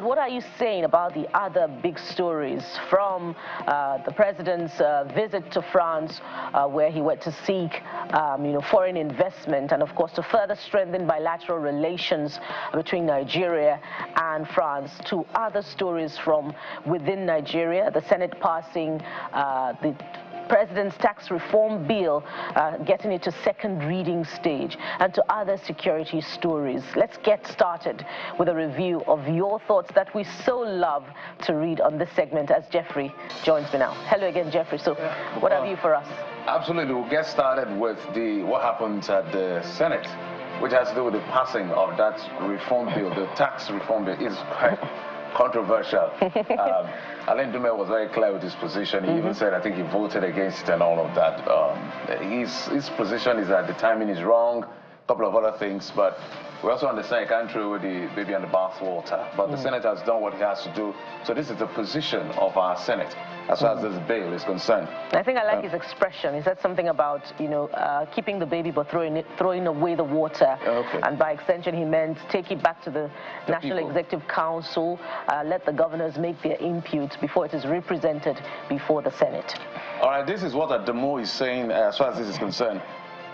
But what are you saying about the other big stories from the president's visit to France, where he went to seek, foreign investment, and of course to further strengthen bilateral relations between Nigeria and France, to other stories from within Nigeria, the Senate passing the President's tax reform bill, getting it to second reading stage, and to other security stories. Let's get started with a review of your thoughts that we so love to read on this segment as Jeffrey joins me now. Hello again, Jeffrey. So what have you for us? Absolutely. We'll get started with what happened at the Senate, which has to do with the passing of that reform bill. The tax reform bill is quite controversial. Alain Dume was very clear with his position. He even said, I think he voted against it and all of that. His position is that the timing is wrong, a couple of other things, but we also understand you can't throw the baby on the bathwater. But the Senate has done what he has to do. So this is the position of our Senate as far as this bill is concerned. I think I like his expression. He said something about, keeping the baby but throwing away the water. Okay. And by extension, he meant take it back to the National Executive Council, let the governors make their input before it is represented before the Senate. All right, this is what Adamo is saying as far as this is concerned.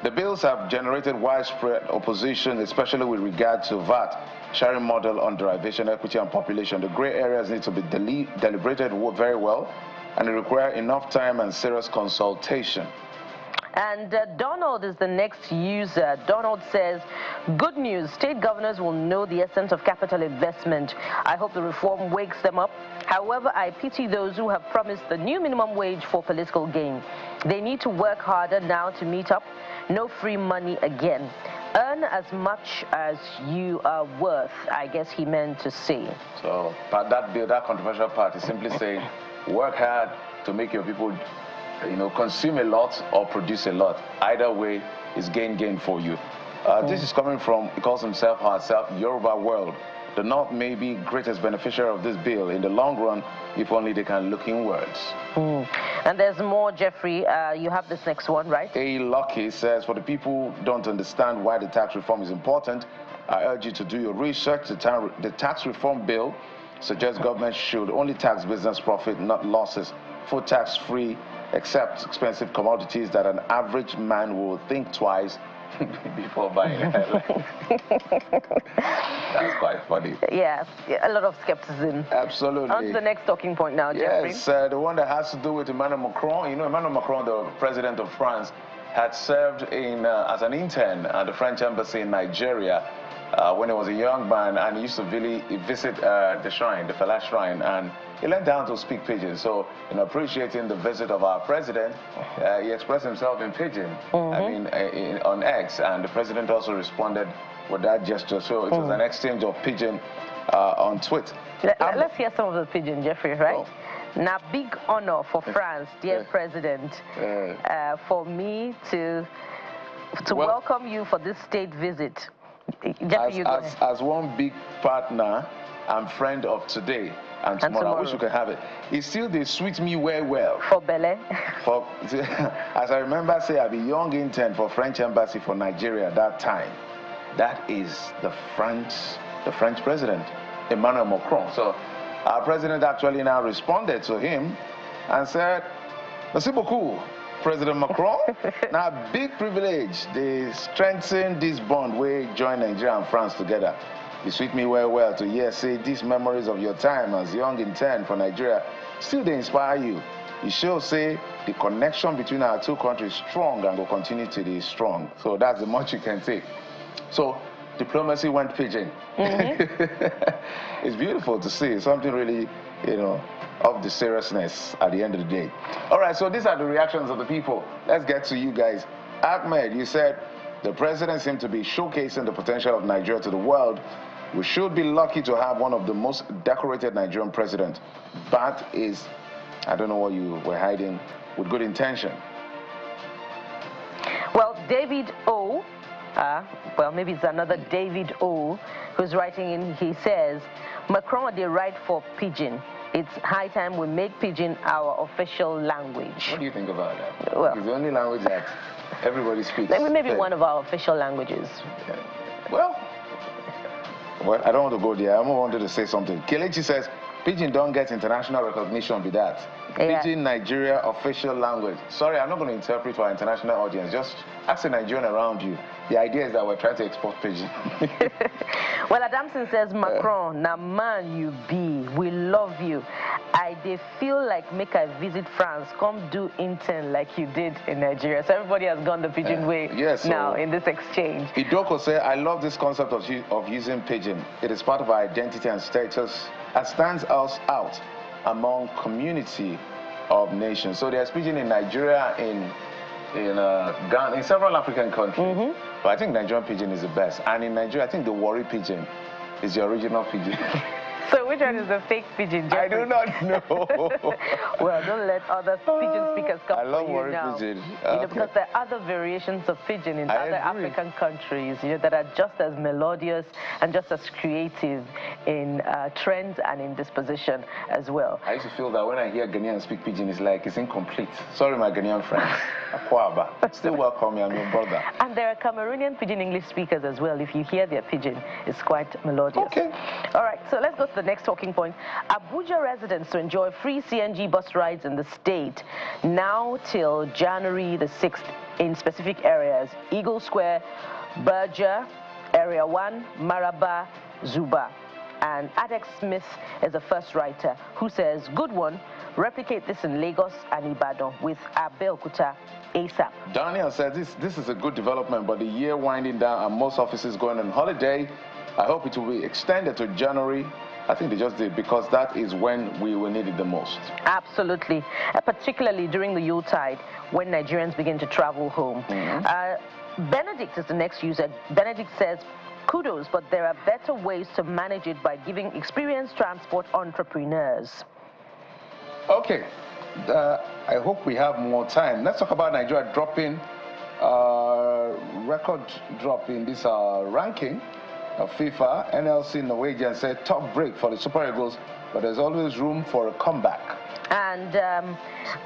The bills have generated widespread opposition, especially with regard to VAT, sharing model on derivation, equity, and population. The gray areas need to be deliberated very well, and it requires enough time and serious consultation. And Donald is the next user. Donald says, good news, state governors will know the essence of capital investment. I hope the reform wakes them up. However, I pity those who have promised the new minimum wage for political gain. They need to work harder now to meet up. No free money again. Earn as much as you are worth, I guess he meant to say. So that bill, that controversial part is simply saying, work hard to make your people consume a lot or produce a lot. Either way is gain for you. This is coming from, he calls himself herself, Yoruba World. The North may be greatest beneficiary of this bill in the long run, if only they can look inwards. And there's more, Jeffrey. You have this next one, right? A Lucky says, for the people who don't understand why the tax reform is important, I urge you to do your research. The tax reform bill suggests government should only tax business profit, not losses. Full tax-free, except expensive commodities that an average man will think twice before buying. That's quite funny. Yeah, a lot of skepticism. Absolutely. On to the next talking point now, Jeffrey. Yes, the one that has to do with Emmanuel Macron. Emmanuel Macron, the president of France, had served as an intern at the French embassy in Nigeria when he was a young man, and he used to really visit the shrine, the Fela shrine, and he learned down to speak Pidgin. So, appreciating the visit of our president, he expressed himself in Pidgin, on X, and the president also responded with that gesture. So it was an exchange of Pidgin on Twitter. Let's hear some of the Pidgin, Jeffrey, right? Oh. Now, big honor for France, dear President, for me to welcome you for this state visit. Jeffrey, as one big partner and friend of today and tomorrow, I wish you could have it. It's still they sweet me well. For Bele. As I remember, say I be young intern for French embassy for Nigeria at that time. That is the French president, Emmanuel Macron. So our president actually now responded to him and said, "Merci beaucoup, President Macron. Now, big privilege. They strengthen this bond where join Nigeria and France together. You sweet me well to hear say these memories of your time as young intern for Nigeria still they inspire you. It shows say the connection between our two countries is strong and will continue to be strong. So that's the much you can take." So diplomacy went Pidgin. It's beautiful to see something really, of the seriousness at the end of the day. All right, so these are the reactions of the people. Let's get to you guys. Ahmed, you said the president seemed to be showcasing the potential of Nigeria to the world. We should be lucky to have one of the most decorated Nigerian presidents. That is, I don't know what you were hiding, with good intention. Well, David O, maybe it's another David O, who's writing in, he says, Macron, they write for Pidgin. It's high time we make Pidgin our official language. What do you think about that? Well, it's the only language that everybody speaks. Maybe one of our official languages. Yeah. Well, Well, I don't want to go there. I wanted to say something. Kelechi says, Pidgin don't get international recognition with that. Yeah. Pidgin, Nigeria, official language. Sorry, I'm not going to interpret for our international audience. Just ask a Nigerian around you. The idea is that we're trying to export Pidgin. Well, Adamson says, Macron, now man you be, we love you. They feel like make I visit France, come do intern like you did in Nigeria. So everybody has gone the Pidgin way now in this exchange. Idoko says, I love this concept of using Pidgin. It is part of our identity and status and stands us out among community of nations. So there's Pidgin in Nigeria, in Ghana, in several African countries. But I think Nigerian Pidgin is the best. And in Nigeria, I think the Warri Pidgin is the original Pidgin. So which one is the fake Pidgin, Jeffrey? I do not know. Well, don't let other Pidgin speakers come I love for you Warri now. Pidgin. Because there are other variations of Pidgin in other African countries, that are just as melodious and just as creative in trends and in disposition as well. I used to feel that when I hear Ghanaians speak Pidgin, it's like it's incomplete. Sorry, my Ghanaian friends. Akwaba. Still welcome me, I'm your brother. And there are Cameroonian Pidgin English speakers as well. If you hear their Pidgin, it's quite melodious. Okay. All right, so let's go to the next talking point. Abuja residents to enjoy free CNG bus rides in the state now till January the 6th in specific areas: Eagle Square, Berger, Area 1, Maraba, Zuba. And Adex Smith is the first writer who says, good one, replicate this in Lagos and Ibadan with Abeokuta ASAP. Daniel said this is a good development, but the year winding down and most offices going on holiday, I hope it will be extended to January. I think they just did, because that is when we will need it the most. Absolutely, particularly during the Yuletide when Nigerians begin to travel home. Benedict is the next user. Benedict says, kudos, but there are better ways to manage it by giving experienced transport entrepreneurs. Okay, I hope we have more time. Let's talk about Nigeria dropping, record drop in this ranking of FIFA. NLC Norwegian said top break for the Super Eagles, but there's always room for a comeback. And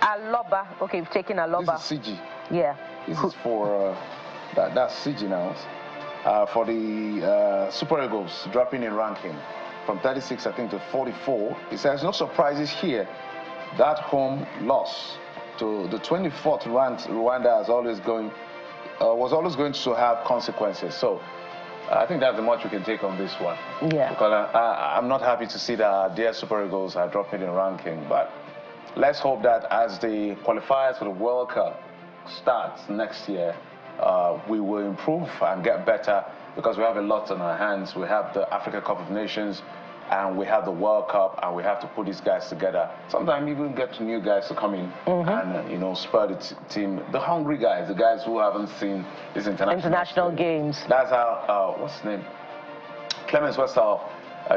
Aloba, okay, we've taken Aloba. This is CG. Yeah. This is for, that's CG now. For the Super Eagles dropping in ranking from 36, I think, to 44. It says no surprises here. That home loss to the 24th ranked Rwanda was always going to have consequences. So I think that's the much we can take on this one. Yeah. Because I'm not happy to see that our dear Super Eagles are dropping in ranking, but let's hope that as the qualifiers for the World Cup starts next year, we will improve and get better, because we have a lot on our hands. We have the Africa Cup of Nations, and we have the World Cup, and we have to put these guys together. Sometimes even get new guys to come in and spur the team. The hungry guys, the guys who haven't seen these international games. That's how what's his name? Clemens Westall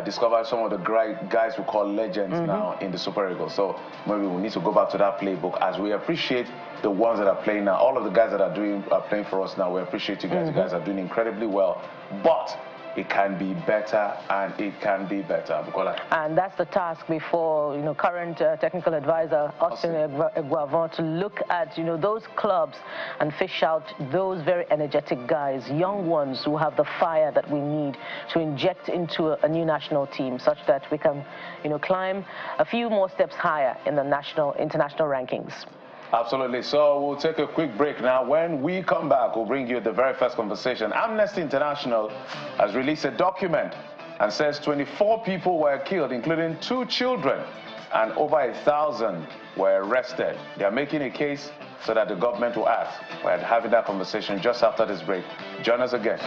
discovered some of the great guys we call legends now in the Super Eagles. So maybe we need to go back to that playbook, as we appreciate the ones that are playing now. All of the guys that are playing for us now, we appreciate you guys. You guys are doing incredibly well, but it can be better, and it can be better. And that's the task before current technical advisor Austin Eguavon to look at those clubs and fish out those very energetic guys, young ones who have the fire that we need to inject into a new national team, such that we can climb a few more steps higher in the international rankings. Absolutely. So we'll take a quick break now. When we come back, we'll bring you the very first conversation. Amnesty International has released a document and says 24 people were killed, including 2 children, and over 1,000 were arrested. They are making a case so that the government will act. We're having that conversation just after this break. Join us again.